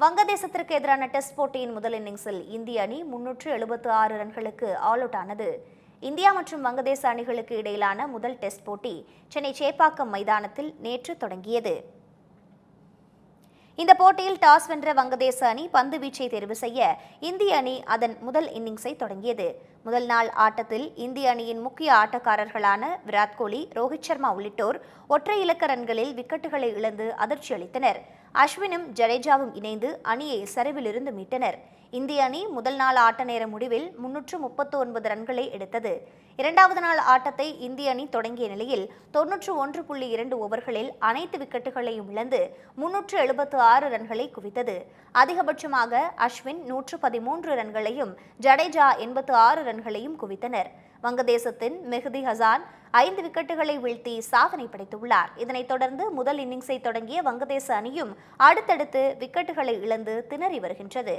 வங்கதேசத்திற்கு எதிரான டெஸ்ட் போட்டியின் முதல் இன்னிங்ஸில் இந்திய அணி 376 ரன்களுக்கு ஆல் அவுட் ஆனது. இந்தியா மற்றும் வங்கதேச அணிகளுக்கு இடையிலான முதல் டெஸ்ட் போட்டி சென்னை சேப்பாக்கம் மைதானத்தில் நேற்று தொடங்கியது. இந்த போட்டியில் டாஸ் வென்ற வங்கதேச அணி பந்து வீச்சை தேர்வு செய்ய இந்திய அணி அதன் முதல் இன்னிங்ஸை தொடங்கியது. முதல் நாள் ஆட்டத்தில் இந்திய அணியின் முக்கிய ஆட்டக்காரர்களான விராட் கோலி, ரோஹித் சர்மா உள்ளிட்டோர் ஒற்றை இலக்க ரன்களில் விக்கெட்டுகளை இழந்து அதிர்ச்சி அளித்தனர். அஸ்வினும் ஜடேஜாவும் இணைந்து அணியை சரிவிலிருந்து மீட்டனர். இந்திய அணி முதல் நாள் ஆட்ட நேர முடிவில் 339 ரன்களை எடுத்தது. இரண்டாவது நாள் ஆட்டத்தை இந்திய அணி தொடங்கிய நிலையில் 91.2 ஓவர்களில் அனைத்து விக்கெட்டுகளையும் இழந்து 376 ரன்களை குவித்தது. அதிகபட்சமாக அஸ்வின் 113 ரன்களையும் ஜடேஜா 86 ரன்களையும் குவித்தனர். வங்கதேசத்தின் மெஹ்தி ஹசான் 5 விக்கெட்டுகளை வீழ்த்தி சாதனை படைத்துள்ளார். இதனைத் தொடர்ந்து முதல் இன்னிங்ஸை தொடங்கிய வங்கதேச அணியும் அடுத்தடுத்து விக்கெட்டுகளை இழந்து திணறி வருகின்றது.